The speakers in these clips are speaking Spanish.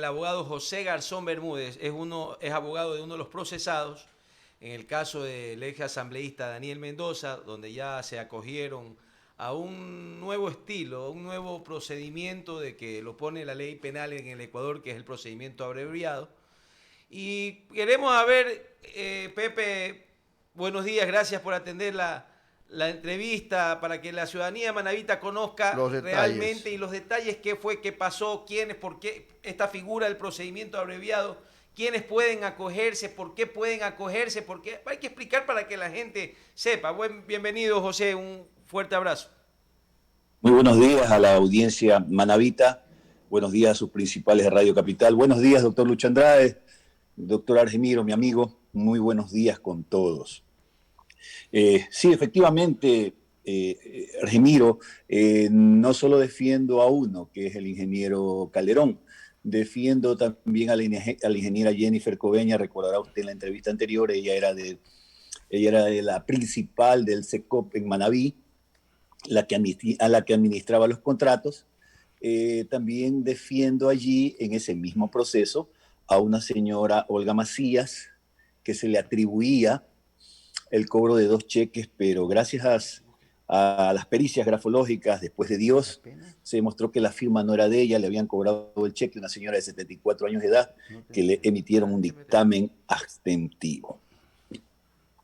el abogado José Garzón Bermúdez. Es abogado de uno de los procesados en el caso del ex asambleísta Daniel Mendoza, donde ya se acogieron a un nuevo estilo, a un nuevo procedimiento de que lo pone la ley penal en el Ecuador, que es el procedimiento abreviado. Y queremos saber, Pepe, buenos días, gracias por atender la entrevista para que la ciudadanía manabita conozca Los realmente detalles. y los detalles, qué fue, qué pasó, quiénes, por qué esta figura del procedimiento abreviado, quiénes pueden acogerse, por qué pueden acogerse, porque hay que explicar para que la gente sepa. Bienvenido, José, un fuerte abrazo. Muy buenos días a la audiencia manabita, buenos días a sus principales de Radio Capital, buenos días, doctor Lucho Andrade, doctor Argemiro, mi amigo, muy buenos días con todos. Sí, efectivamente, Argemiro, no solo defiendo a uno, que es el ingeniero Calderón, defiendo también a la ingeniera Jennifer Coveña. Recordará usted en la entrevista anterior, ella era de la principal del SECOP en Manabí, a la que administraba los contratos. También defiendo allí, en ese mismo proceso, a una señora Olga Macías, que se le atribuía el cobro de 2 cheques, pero gracias a las pericias grafológicas, después de Dios, se demostró que la firma no era de ella, le habían cobrado el cheque a una señora de 74 años de edad, que le emitieron un dictamen abstentivo.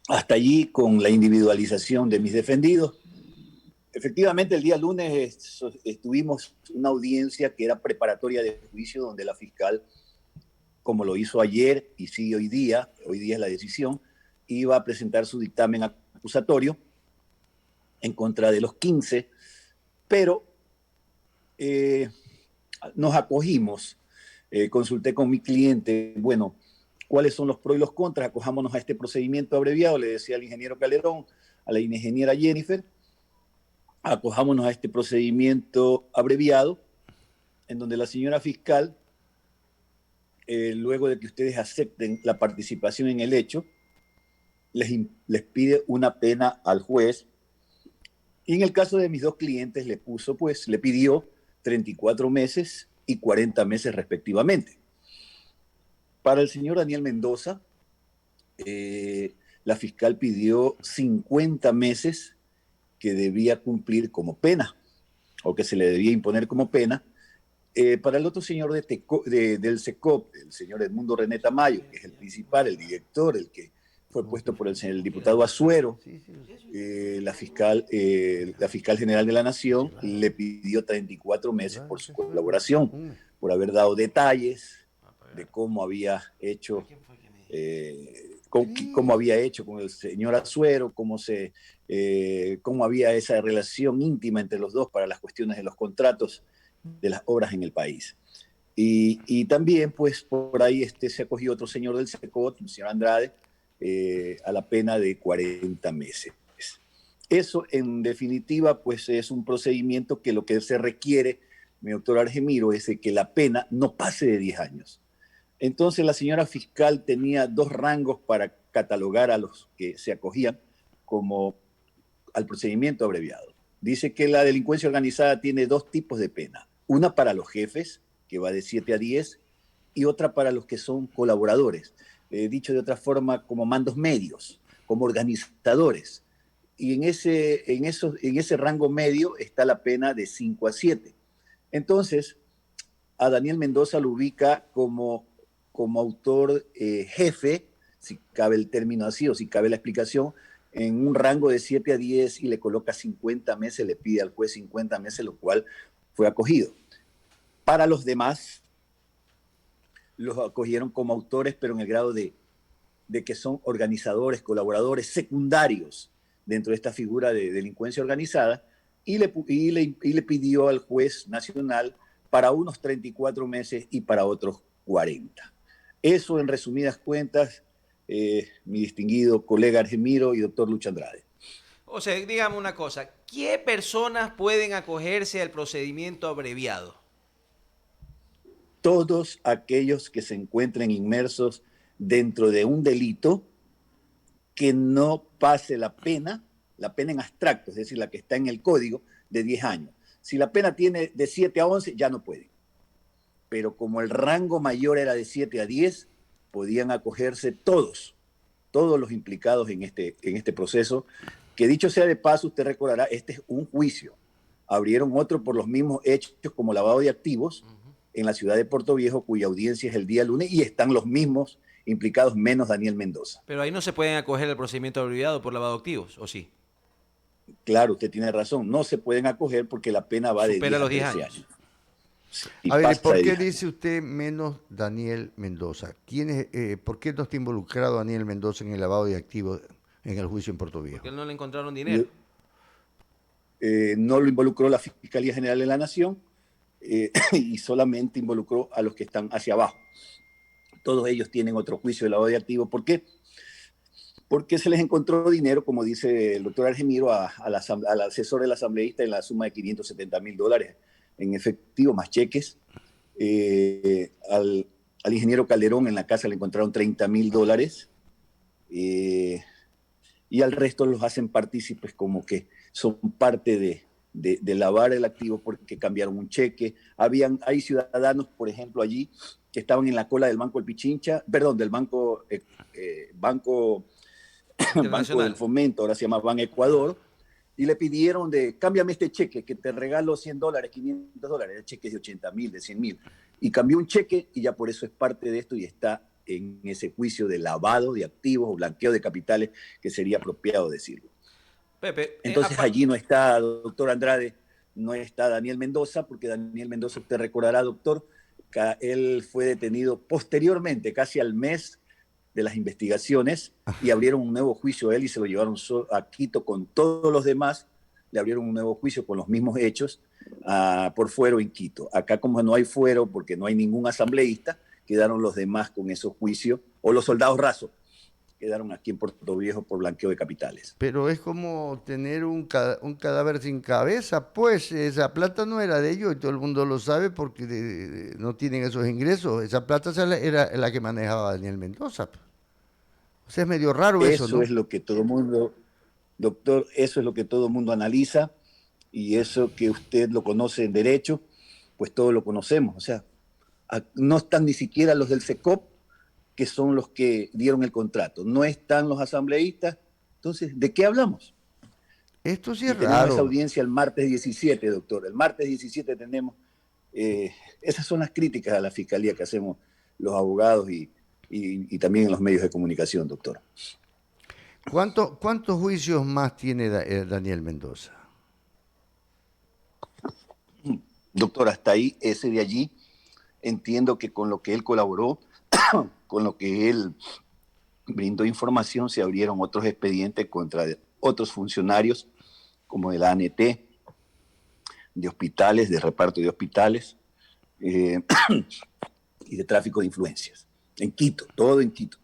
Hasta allí con la individualización de mis defendidos. Efectivamente, el día lunes tuvimos una audiencia que era preparatoria de juicio, donde la fiscal, como lo hizo ayer y sigue hoy día es la decisión, iba a presentar su dictamen acusatorio en contra de los 15, pero nos acogimos. Consulté con mi cliente, bueno, ¿cuáles son los pros y los contras? Acojámonos a este procedimiento abreviado, le decía al ingeniero Calderón, a la ingeniera Jennifer, acojámonos a este procedimiento abreviado, en donde la señora fiscal, luego de que ustedes acepten la participación en el hecho, les pide una pena al juez. Y en el caso de mis dos clientes le pidió 34 meses y 40 meses respectivamente. Para el señor Daniel Mendoza, la fiscal pidió 50 meses que debía cumplir como pena, o que se le debía imponer como pena. Para el otro señor del SECOP, el señor Edmundo René Tamayo, que es el principal, el director, el que fue puesto por el diputado Azuero, la fiscal general de la Nación le pidió 34 meses por su colaboración, por haber dado detalles de cómo había hecho con el señor Azuero, cómo había esa relación íntima entre los dos para las cuestiones de los contratos de las obras en el país. Y también, pues, por ahí se acogió otro señor del SECOT, el señor Andrade, a la pena de 40 meses. Eso, en definitiva, pues es un procedimiento que lo que se requiere, mi doctor Argemiro, es que la pena no pase de 10 años. Entonces la señora fiscal tenía dos rangos para catalogar a los que se acogían como al procedimiento abreviado. Dice que la delincuencia organizada tiene dos tipos de pena. Una para los jefes, que va de 7 a 10, y otra para los que son colaboradores. Dicho de otra forma, como mandos medios, como organizadores. Y en ese rango medio está la pena de 5 a 7. Entonces, a Daniel Mendoza lo ubica como autor jefe, si cabe el término así o si cabe la explicación, en un rango de 7 a 10 y le coloca 50 meses, le pide al juez 50 meses, lo cual fue acogido. Para los demás, los acogieron como autores, pero en el grado de que son organizadores, colaboradores secundarios dentro de esta figura de delincuencia organizada, y le pidió al juez nacional para unos 34 meses y para otros 40. Eso, en resumidas cuentas, mi distinguido colega Argemiro y doctor Lucho Andrade. O sea, dígame una cosa, ¿qué personas pueden acogerse al procedimiento abreviado? Todos aquellos que se encuentren inmersos dentro de un delito que no pase la pena en abstracto, es decir, la que está en el código, de 10 años. Si la pena tiene de 7 a 11, ya no puede. pero como el rango mayor era de 7 a 10, podían acogerse todos los implicados en este proceso, que dicho sea de paso, usted recordará, este es un juicio. Abrieron otro por los mismos hechos como lavado de activos en la ciudad de Puerto Viejo, cuya audiencia es el día lunes, y están los mismos implicados menos Daniel Mendoza. Pero ahí no se pueden acoger al procedimiento abreviado por lavado de activos, ¿o sí? Claro, usted tiene razón, no se pueden acoger porque la pena va de Supera 10 los a 10 13 años. años. Y A ver, ¿y pasa por de qué 10 años. dice usted menos Daniel Mendoza? ¿Por qué no está involucrado Daniel Mendoza en el lavado de activos en el juicio en Puerto Viejo? Porque él no le encontraron dinero. No lo involucró la Fiscalía General de la Nación y solamente involucró a los que están hacia abajo. Todos ellos tienen otro juicio de lavado de activos. ¿Por qué? Porque se les encontró dinero, como dice el doctor Argemiro, al asesor del asambleísta en la suma de $570,000 en efectivo más cheques. Al ingeniero Calderón en la casa le encontraron $30,000 y al resto los hacen partícipes como que son parte de lavar el activo porque cambiaron un cheque. Hay ciudadanos, por ejemplo, allí que estaban en la cola del Banco del Pichincha, perdón, del Banco del Fomento, ahora se llama Ban Ecuador, y le pidieron cámbiame este cheque, que te regalo $100, $500, el cheque es de 80,000, de 100,000. Y cambió un cheque y ya por eso es parte de esto y está en ese juicio de lavado de activos o blanqueo de capitales, que sería apropiado decirlo. Pepe, Entonces allí no está, doctor Andrade, no está Daniel Mendoza, porque Daniel Mendoza, usted recordará, doctor, que él fue detenido posteriormente, casi al mes de las investigaciones, y abrieron un nuevo juicio a él y se lo llevaron a Quito con todos los demás, le abrieron un nuevo juicio con los mismos hechos por fuero en Quito. Acá como no hay fuero, porque no hay ningún asambleísta, quedaron los demás con esos juicios, o los soldados rasos, quedaron aquí en Puerto Viejo por blanqueo de capitales. Pero es como tener un cadáver sin cabeza, pues esa plata no era de ellos y todo el mundo lo sabe porque no tienen esos ingresos. Esa plata era la que manejaba Daniel Mendoza. O sea, es medio raro eso, ¿no? Eso es lo que todo mundo, doctor, eso es lo que todo mundo analiza y eso que usted lo conoce en derecho, pues todos lo conocemos. O sea, no están ni siquiera los del SECOP, que son los que dieron el contrato. No están los asambleístas. Entonces, ¿de qué hablamos? Esto sí Y es tenemos esa raro. audiencia el martes 17, doctor. El martes 17 tenemos... esas son las críticas a la fiscalía que hacemos los abogados y también en los medios de comunicación, doctor. ¿Cuántos juicios más tiene Daniel Mendoza? Doctor, hasta ahí, ese de allí, entiendo que con lo que él colaboró, con lo que él brindó información, se abrieron otros expedientes contra otros funcionarios, como de la ANT, de hospitales, de reparto de hospitales, y de tráfico de influencias. En Quito, todo en Quito.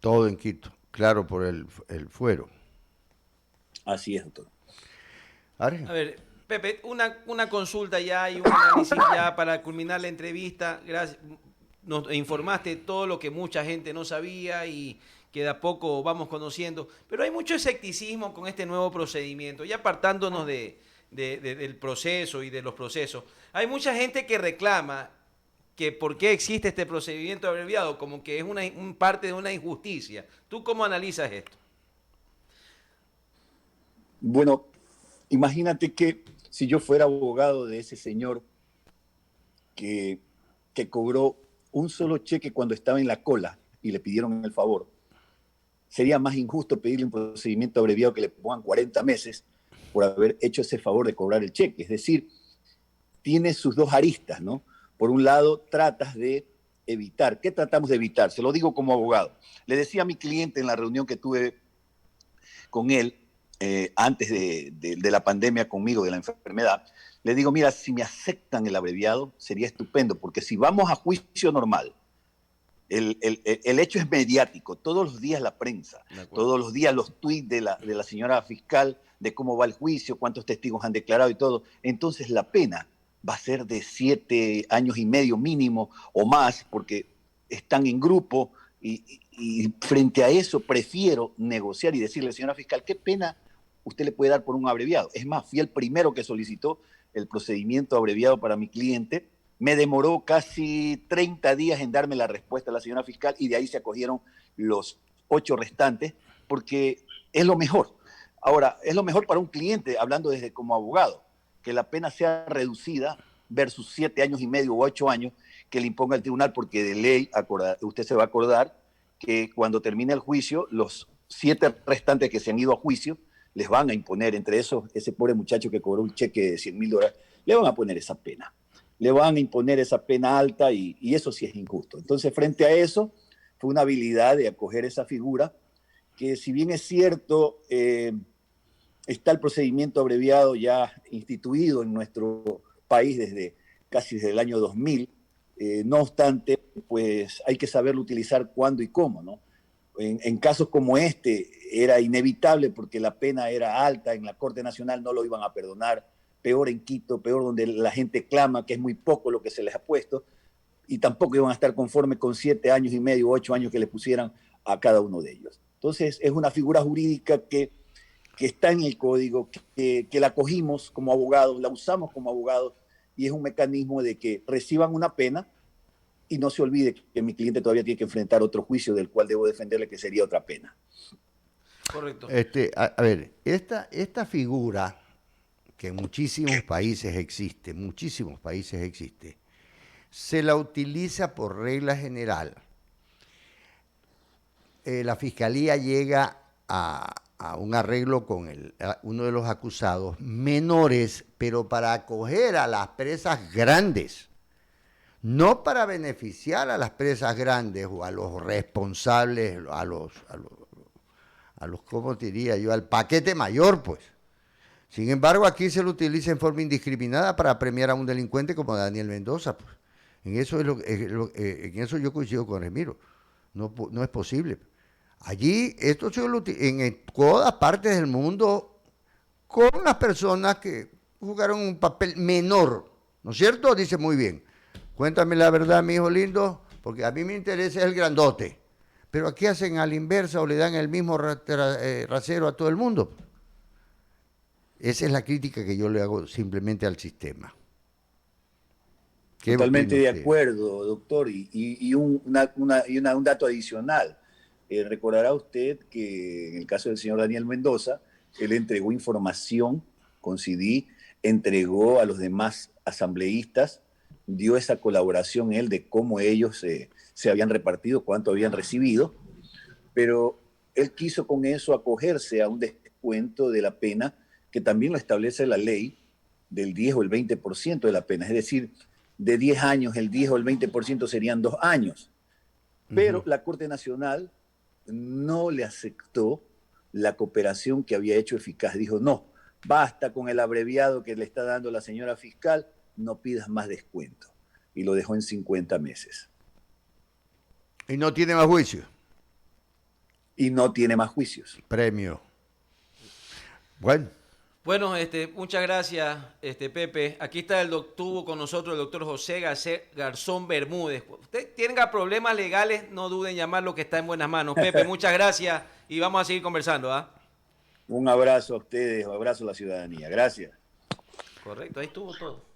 Todo en Quito, claro, por el fuero. Así es, doctor. A ver, Pepe, una consulta ya y un análisis ya para culminar la entrevista. Gracias. Nos informaste todo lo que mucha gente no sabía y que de a poco vamos conociendo. Pero hay mucho escepticismo con este nuevo procedimiento, ya apartándonos del proceso y de los procesos. Hay mucha gente que reclama que por qué existe este procedimiento abreviado, como que es parte de una injusticia. ¿Tú cómo analizas esto? Bueno, imagínate que si yo fuera abogado de ese señor que cobró un solo cheque cuando estaba en la cola y le pidieron el favor, sería más injusto pedirle un procedimiento abreviado que le pongan 40 meses por haber hecho ese favor de cobrar el cheque. Es decir, tiene sus dos aristas, ¿no? Por un lado, tratas de evitar. ¿Qué tratamos de evitar? Se lo digo como abogado. Le decía a mi cliente en la reunión que tuve con él, antes de la pandemia conmigo, de la enfermedad, le digo, mira, si me aceptan el abreviado, sería estupendo, porque si vamos a juicio normal, el hecho es mediático, todos los días la prensa, todos los días los tuits de la señora fiscal, de cómo va el juicio, cuántos testigos han declarado y todo, entonces la pena va a ser de 7 años y medio mínimo o más, porque están en grupo y frente a eso prefiero negociar y decirle, señora fiscal, ¿qué pena usted le puede dar por un abreviado? Es más, fui el primero que solicitó el procedimiento abreviado para mi cliente Me demoró casi 30 días en darme la respuesta a la señora fiscal y de ahí se acogieron los 8 restantes porque es lo mejor. Ahora, es lo mejor para un cliente, hablando desde como abogado, que la pena sea reducida versus 7 años y medio o 8 años que le imponga el tribunal, porque de ley, usted se va a acordar que cuando termine el juicio, los 7 restantes que se han ido a juicio, les van a imponer, entre esos, ese pobre muchacho que cobró un cheque de $100.000, le van a poner esa pena. Le van a imponer esa pena alta y eso sí es injusto. Entonces, frente a eso, fue una habilidad de acoger esa figura, que si bien es cierto, está el procedimiento abreviado ya instituido en nuestro país casi desde el año 2000, no obstante, pues hay que saberlo utilizar cuándo y cómo, ¿no? En casos como este era inevitable porque la pena era alta, en la Corte Nacional no lo iban a perdonar, peor en Quito, peor donde la gente clama que es muy poco lo que se les ha puesto, y tampoco iban a estar conformes con 7 años y medio, 8 años que le pusieran a cada uno de ellos. Entonces es una figura jurídica que está en el código, que la cogimos como abogados, la usamos como abogados, y es un mecanismo de que reciban una pena y no se olvide que mi cliente todavía tiene que enfrentar otro juicio del cual debo defenderle, que sería otra pena. Correcto. A ver, esta figura que en muchísimos países existe, se la utiliza por regla general. La fiscalía llega a un arreglo con uno de los acusados menores, pero para acoger a las presas grandes, no para beneficiar a las presas grandes o a los responsables, a los ¿cómo diría yo? Al paquete mayor, pues. Sin embargo, aquí se lo utiliza en forma indiscriminada para premiar a un delincuente como Daniel Mendoza, pues. En eso en eso yo coincido con Remiro. No es posible. Allí, esto se lo en todas partes del mundo, con las personas que jugaron un papel menor, ¿no es cierto? Dice muy bien. Cuéntame la verdad, mi hijo lindo, porque a mí me interesa el grandote. Pero aquí hacen a la inversa o le dan el mismo rasero a todo el mundo. Esa es la crítica que yo le hago simplemente al sistema. Totalmente de acuerdo, doctor. Y un dato adicional. Recordará usted que en el caso del señor Daniel Mendoza, él entregó información con CD, entregó a los demás asambleístas, dio esa colaboración él de cómo ellos se habían repartido, cuánto habían recibido, pero él quiso con eso acogerse a un descuento de la pena que también lo establece la ley del 10 o el 20% de la pena, es decir, de 10 años, el 10 o el 20% serían 2 años. Pero la Corte Nacional no le aceptó la cooperación que había hecho eficaz. Dijo, no, basta con el abreviado que le está dando la señora fiscal, no pidas más descuento. Y lo dejó en 50 meses. Y no tiene más juicio. Y no tiene más juicios. Premio. Bueno. Bueno, muchas gracias, Pepe. Aquí está estuvo con nosotros el doctor José Garzón Bermúdez. Usted tenga problemas legales, no duden en llamarlo, que está en buenas manos. Pepe, muchas gracias y vamos a seguir conversando. Un abrazo a ustedes, un abrazo a la ciudadanía. Gracias. Correcto, ahí estuvo todo.